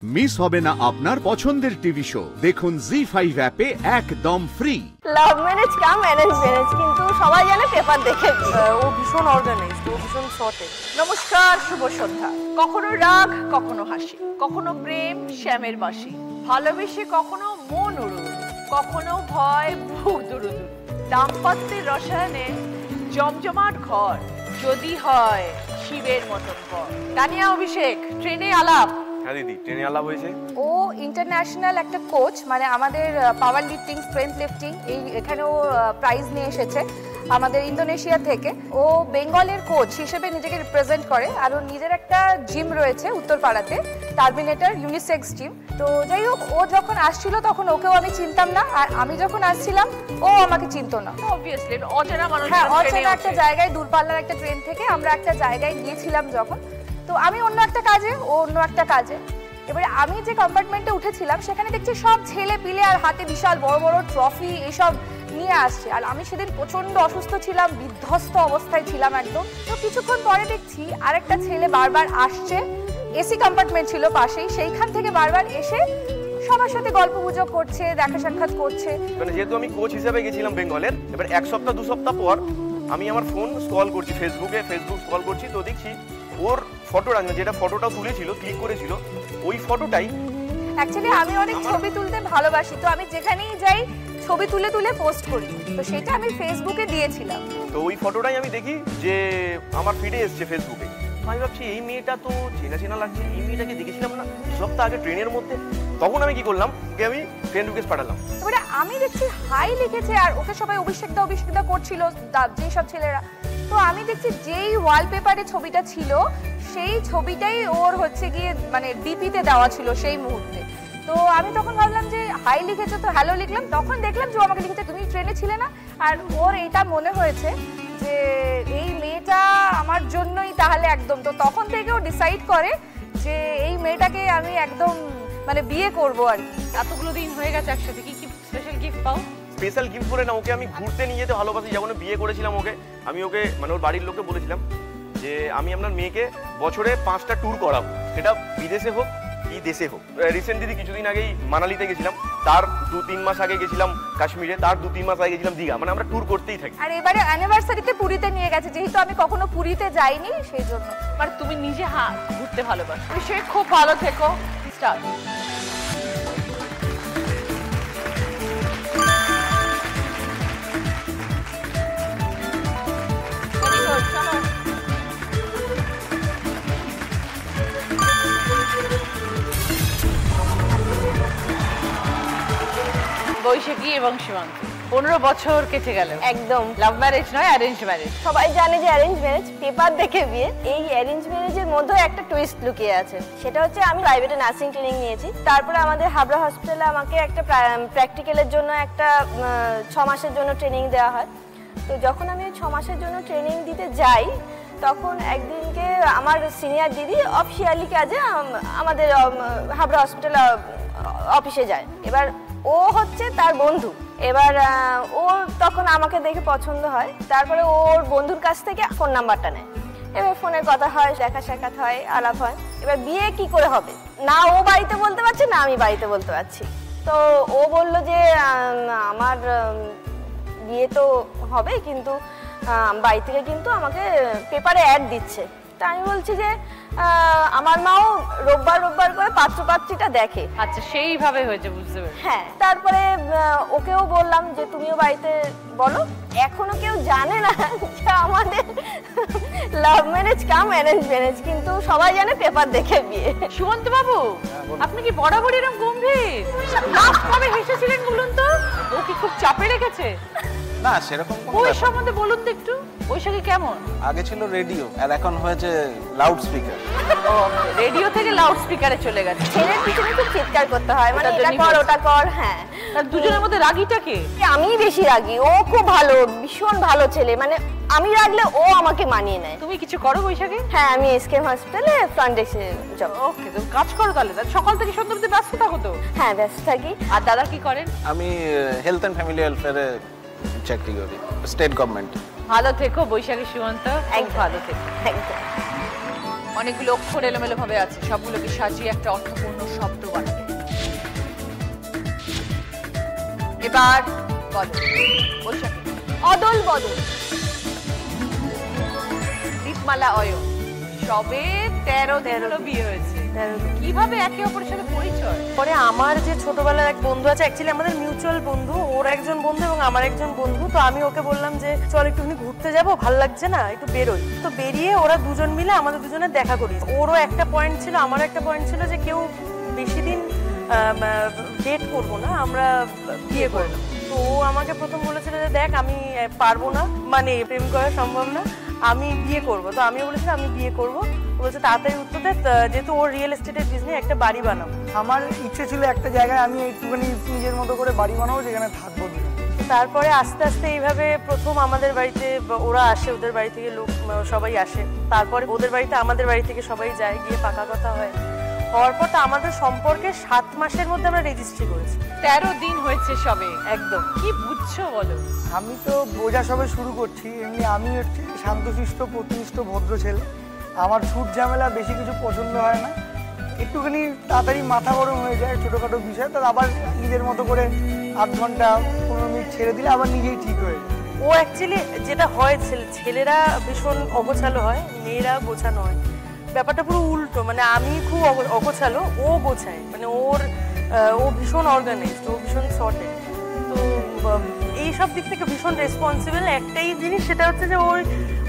Miss হবে না আপনার পছন্দের টিভি শো দেখুন জি5 অ্যাপে একদম ফ্রি। লাভ ম্যারেজ কাম অ্যারেঞ্জ ম্যারেজ, কিন্তু সবাই জানে পেপার দেখে। ও ভীষণ অর্গানাইজড, ও ভীষণ সর্টেড। নমস্কার, শুভ সন্ধ্যা। কখনো রাগ, কখনো হাসি, কখনো প্রেম শ্যামের বাসি, ভালোবেসে কখনো মন উড়ু, কখনো ভয় বুক দুরুদু। দাম্পত্যের রসায়নে জমজমাট ঘর, যদি হয় শিবের মতন ঘর। তানিয়া অভিষেক, ট্রেনে আলাপ। হ্যাঁ দিদি, ট্রেনে আলাপ হয়েছে। ও ইন্টারন্যাশনাল একটা কোচ, মানে আমাদের পাওয়ার লিফটিং, স্ট্রেংথ লিফটিং এখানেও প্রাইজ নিয়ে এসেছে আমাদের ইন্দোনেশিয়া থেকে। ও বেঙ্গলের কোচ হিসেবে নিজেকে রিপ্রেজেন্ট করে, আর ওর নিজের একটা জিম রয়েছে উত্তরপাড়াতে, টার্মিনেটর ইউনিসেক্স জিম। তো যাই হোক, ও যখন আসছিল তখন ওকেও আমি চিনতাম না, আর আমি যখন আসছিলাম ও আমাকে চিনতো না। অবভিয়াসলি অচেনা মানুষ। হ্যাঁ, অচেনা একটা জায়গায়, দূরপাল্লার একটা ট্রেন থেকে আমরা একটা জায়গায় গিয়েছিলাম যখন। তো আমি অন্য একটা কাজে, ও অন্য একটা কাজে। এবারে আমি যে কম্পার্টমেন্টে উঠেছিলাম সেখানে দেখছি সব ছেলে পিলে আর হাতে বিশাল বড় বড় ট্রফি এসব নিয়ে আসছে, আর আমি সেদিন প্রচন্ড অসুস্থ ছিলাম, বিধ্বস্ত অবস্থায় ছিলাম একদম। তো কিছুক্ষণ পরে দেখছি আরেকটা ছেলে বারবার আসছে, এসি কম্পার্টমেন্ট ছিল পাশেই, সেইখান থেকে বারবার এসে সবার সাথে গল্প গুজব করছে, দেখা সাক্ষাৎ করছে। মানে যেহেতু আমি কোচ হিসেবে গেছিলাম বেঙ্গলের, এবার এক সপ্তাহ দু সপ্তাহ পর আমি আমার ফোন স্ক্রল করছি, ফেসবুক স্ক্রল করছি, তো দেখছি ওর ফটোটা, যেটা ফটোটা তুলেছিল, ক্লিক করেছিল, ওই ফটোটাই। অ্যাকচুয়ালি আমি অনেক ছবি তুলতে ভালোবাসি, তো আমি যেখানেই যাই ছবি তুলে তুলে পোস্ট করি, তো সেটা আমি ফেসবুকে দিয়েছিলাম। তো ওই ফটোটাই আমি দেখি যে আমার ফিডে এসছে ফেসবুকে। আমি ভাবছি এই মেয়েটা তো চেনা চেনা লাগছে, এই মেয়েটাকে দেখেছিলাম না সপ্তাহ আগে ট্রেনের মধ্যে। তখন আমি কি করলাম, ওকে আমি ফ্রেন্ড রিকোয়েস্ট পাঠালাম। এবারে আমি দেখছি হাই লিখেছে, আর ওকে সবাই অভিষেকদা করছিল যেসব ছেলেরা। তো আমি দেখছি যেই ওয়ালপেপারে ছবিটা ছিল সেই ছবিটাই ওর হচ্ছে গিয়ে মানে ডিপিতে দেওয়া ছিল সেই মুহূর্তে। তো আমি তখন ভাবলাম যে হাই লিখেছে, তো হ্যালো লিখলাম। তখন দেখলাম যে ও আমাকে লিখেছে তুমি ট্রেনে ছিলে না, আর ওর এটা মনে হয়েছে যে এই মেয়েটা আমার জন্যই তাহলে একদম। তো তখন থেকে ও ডিসাইড করে যে এই মেয়েটাকে আমি একদম মানে বিয়ে করবো আর কি। এতগুলো দিন হয়ে গেছে একসাথে, কি কি স্পেশাল গিফট পাও? স্পেশাল গিফট করে না, ওকে আমি ঘুরতে নিয়ে যেতে ভালোবাসি। যখন বিয়ে করেছিলাম আমি ওকে মানে ওর বাড়ির লোককে বলেছিলাম যে আমি আপনার মেয়েকে বছরে 5টা ট্যুর করাবো, সেটা বিদেশে হোক কি দেশে হোক। রিসেন্টলি কিছুদিন আগেই মানালিতে গেছিলাম, তার 2-3 মাস আগে গেছিলাম কাশ্মীরে, তার 2-3 মাস আগে গেছিলাম দীঘা। মানে আমরা ট্যুর করতেই থাকি। আর এবারে অ্যানিভার্সারিতে পুরীতে নিয়ে গেছে, যেহেতু আমি কখনো পুরীতে যাইনি সেই জন্য। মানে তুমি নিজে ঘুরতে ভালোবাসো। সে খুব ভালো থেকো। স্টার্ট। বৈশাখী এবং সীমান্ত 15 বছর কেটে গেল। একদম লাভ ম্যারেজ নয়, অ্যারেঞ্জ ম্যারেজ। সবাই জানে যে অ্যারেঞ্জ ম্যারেজ, পেপার দেখে বিয়ে। এই অ্যারেঞ্জ ম্যারেজের মধ্যে একটা টুইস্ট লুকিয়ে আছে। সেটা হচ্ছে আমি প্রাইভেটে নার্সিং ট্রেনিং নিয়েছি, তারপরে আমাদের হাবড়া হসপিটালে আমাকে একটা প্র্যাকটিক্যালের জন্য একটা 6 মাসের জন্য ট্রেনিং দেওয়া হয়। তো যখন আমি 6 মাসের জন্য ট্রেনিং দিতে যাই, তখন একদিনকে আমার সিনিয়র দিদি অফিসিয়ালি কাজে আমাদের হাবড়া হসপিটাল অফিসে যায়। এবার ও হচ্ছে তার বন্ধু। এবার ও তখন আমাকে দেখে পছন্দ হয়, তারপরে ওর বন্ধুর কাছ থেকে ফোন নাম্বারটা নেয়। এবার ফোনের কথা হয়, দেখা সাক্ষাৎ হয়, আলাপ হয়। এবার বিয়ে কি করে হবে, না ও বাড়িতে বলতে পারছে না আমি বাড়িতে বলতে পারছি। তো ও বললো যে আমার বিয়ে তো হবে, কিন্তু বাড়ি থেকে কিন্তু আমাকে পেপারে অ্যাড দিচ্ছে। তা আমি বলছি যে আমার মাও রোববার করে পাত্রপাত্রীটা দেখে। আচ্ছা, সেইভাবে হয়েছে, বুঝতে পেরেছি। হ্যাঁ, তারপরে ওকেও বললাম যে তুমিও বাড়িতে বলো। এখনো কেউ জানে না যে আমাদের লাভ ম্যারেজ কাম অ্যারেঞ্জ ম্যারেজ, কিন্তু সবাই জানে পেপার দেখে বিয়ে। সুমন্ত বাবু, আপনি কি বরাবর এরকম গম্ভীর? লাস্ট কবে হেসেছিলেন বলুন তো? ও কি খুব চাপে রেখেছে? না, সেরকম কোনো ওই ব্যাপার না। সম্বন্ধে বলুন তো একটু। বৈশাখী কেমন? আগে ছিল রেডিও, আর এখন হয়েছে লাউড স্পিকার। রেডিও থেকে লাউড স্পিকারে চলে গেছে। ছেলের পিছনে খুব চিৎকার করতে হয়, মানে ওটার এটা জন্যই কর বলছি। ওটা কর। হ্যাঁ, আর দুজনের মধ্যে রাগীটা কে? আমি বেশি রাগি, ও খুব ভালো, ভীষণ ভালো ছেলে। মানে আমি রাগলে ও আমাকে মানিয়ে নেয়। তুমি কিছু করো বৈশাখী? হ্যাঁ, আমি এসকেএম হসপিটালে ফ্রন্ট ডেস্কে জব। ওকে, তুমি কাজ করো তাহলে। সকাল থেকে সন্ধ্যা অবধি ব্যস্ত থাকো তো? হ্যাঁ, ব্যস্ত থাকি। আর দাদা কি করেন? আমি হেলথ অ্যান্ড ফ্যামিলি ওয়েলফেয়ারে চাকরি করি, স্টেট গভর্নমেন্ট। ভালো থেকো বৈশাখী, সুমন্ত, এক ভালো থেকো। একদম। অনেকগুলো অক্ষর এলোমেলো ভাবে আছে, সবগুলোকে সাজিয়ে একটা অর্থপূর্ণ শব্দ বানাবে। এবার বলো। বৈশাখী। অদল বদল। দীপমালা অয়ন। সবে 13 দিন হলো বিয়ে হয়েছে। কিভাবে একে অপরের সাথে পরিচয়? পরে আমার যে ছোটবেলার এক বন্ধু আছে, অ্যাকচুয়ালি আমাদের মিউচুয়াল বন্ধু, ওর একজন বন্ধু এবং আমার একজন বন্ধু, তো আমি ওকে বললাম যে চল একটুখানি ঘুরতে যাবো, ভাল লাগছে না, একটু বেরোই। তো বেরিয়ে ওরা দুজন মিলে আমাদের দুজনে দেখা করি। ওরও একটা পয়েন্ট ছিল, আমারও একটা পয়েন্ট ছিল যে কেউ বেশি দিন ডেট করবো না, আমরা বিয়ে করবো। তো ও আমাকে প্রথম বলেছিল যে দেখ আমি পারবো না, মানে প্রেম করা সম্ভব না, আমি বিয়ে করবো। তো আমিও বলেছিলাম আমি বিয়ে করবো। বলছে তাড়াতাড়ি উত্তর দেয়, যেহেতু ওর রিয়েল এস্টেটের বিজনেস, একটা বাড়ি বানাবো। আমার ইচ্ছে ছিল একটা জায়গায় আমি একটুখানি নিজের মতো করে বাড়ি বানাবো, যেখানে থাকবো। তারপরে আস্তে আস্তে এইভাবে প্রথম আমাদের বাড়িতে ওরা আসে, ওদের বাড়ি থেকে লোক সবাই আসে, তারপরে ওদের বাড়িতে আমাদের বাড়ি থেকে সবাই যায়, গিয়ে পাকা কথা হয়। হওয়ার পর তো আমাদের সম্পর্কে 7 মাসের মধ্যে আমরা রেজিস্ট্রি করেছি। 13 দিন হয়েছে সবে। একদম। কি বুঝছো বলো? আমি তো বোঝা সবে শুরু করছি। এমনি আমি হচ্ছে শান্তশিষ্ট প্রতিনিষ্ঠ ভদ্র ছেলে। আমার ছুট ঝামেলা বেশি কিছু পছন্দ হয় না, একটুখানি তাড়াতাড়ি মাথা গরম হয়ে যায় ছোটোখাটো বিষয়, তার আবার নিজের মতো করে 8 ঘন্টা 15 মিনিট ছেড়ে দিলে আবার নিজেই ঠিক হয়ে যায়। ও অ্যাকচুয়ালি যেটা হয়, ছেলেরা ভীষণ অগোছালো হয়, মেয়েরা গোছানো হয়। ব্যাপারটা পুরো উল্টো, মানে আমি খুব অগোছালো, ও গোছায়, মানে ও ভীষণ অর্গানাইজড, ও ভীষণ সর্টেড। তো এইসব দিক থেকে ভীষণ রেসপন্সিবল। একটাই জিনিস, সেটা হচ্ছে যে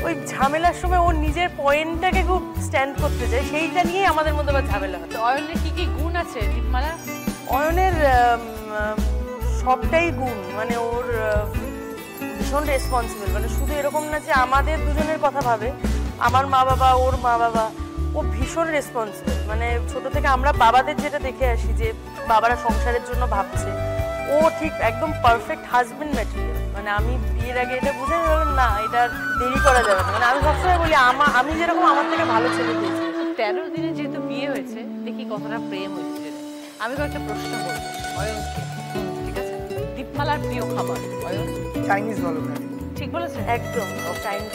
ওই ঝামেলার সময় ওর নিজের পয়েন্টটাকে খুব স্ট্যান্ড করতে চায়, সেইটা নিয়ে আমাদের মধ্যে আবার ঝামেলা হয়। অয়নের কি কি গুণ আছে দীপমালা? অয়নের সবটাই গুণ, মানে ওর ভীষণ রেসপন্সিবল, মানে শুধু এরকম না যে আমাদের দুজনের কথা ভাবে, আমার মা বাবা, ওর মা বাবা, ও ভীষণ রেসপন্সিবল। মানে ছোট থেকে আমরা বাবাদের যেটা দেখে আসি যে বাবারা সংসারের জন্য ভাবছে, ও ঠিক একদম পারফেক্ট হাজবেন্ড ম্যাটেরিয়াল। মানে আমি বিয়ের আগে এটা বুঝে গেলাম, না এটা দেরি করা যাবে না। মানে আমি সবসময় বলি আমি যেরকম আমার থেকে ভালো ছেলে পেয়েছি। 13 দিনে যেহেতু বিয়ে হয়েছে, দেখি কতটা প্রেম হয়েছে। আমি কয়েকটা প্রশ্ন করবো অয়নকে, ঠিক আছে? দীপমালার প্রিয় খাবার অয়ন? চাইনিজ ভালো খায়। ঠিক বলেছে? একদম চাইনিজ।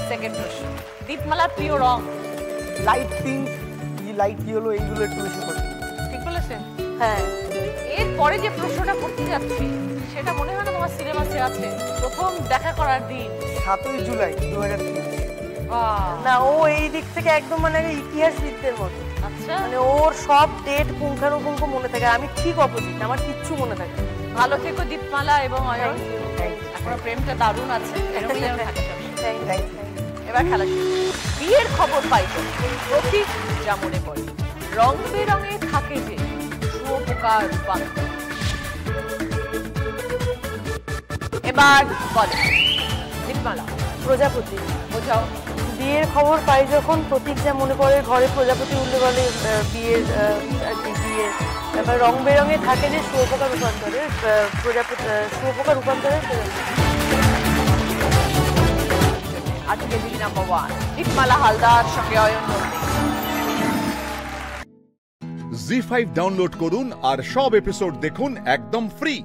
সেকেন্ড প্রশ্ন, দীপমালার প্রিয় রং? লাইট পিঙ্ক, লাইট ইয়েলো, এইগুলো একটু বেশি পছন্দ। ঠিক বলেছেন? হ্যাঁ। এরপরে যে প্রশ্নটা করতে যাচ্ছি, সেটা মনে হয় না তোমার সিলেবাসে আছে। প্রথম দেখা করার দিন 7ই জুলাই 2003। না, ও এই দিক থেকে একদম মানে ইতিহাসবিদদের মতো। আচ্ছা, মানে ওর সব ডেট পুঙ্খানুপুঙ্খ মনে থাকে, আমি ঠিক অপোজিট, আমার কিচ্ছু মনে থাকে। ভালো থেকো দীপমালা এবং অয়ন। এখন প্রেমটা দারুণ আছে, এরকমই যেন থাকে সবসময়। এবার খেলা শুরু। বিয়ের খবর পাইতো, প্রতীক যা মনে পড়ে, রং বেরঙে থাকে যে শুয়োপোকার রূপান্তর। এবার বলে দীপমালা। প্রজাপতি। বোঝাও। বিয়ের খবর পাই যখন, প্রতীক যা মনে পড়ে, ঘরে প্রজাপতি উঠলে বলে বিয়ের বিয়ে। তারপর রং বেরঙে থাকে যে শুয়োপোকা রূপান্তরের শুয়োপোকা রূপান্তরের আজকে দিন নাম্বার 1 দীপমালা হালদার সঙ্গে অয়ন নন্দী। জি5 ডাউনলোড করুন আর সব এপিসোড দেখুন একদম ফ্রি।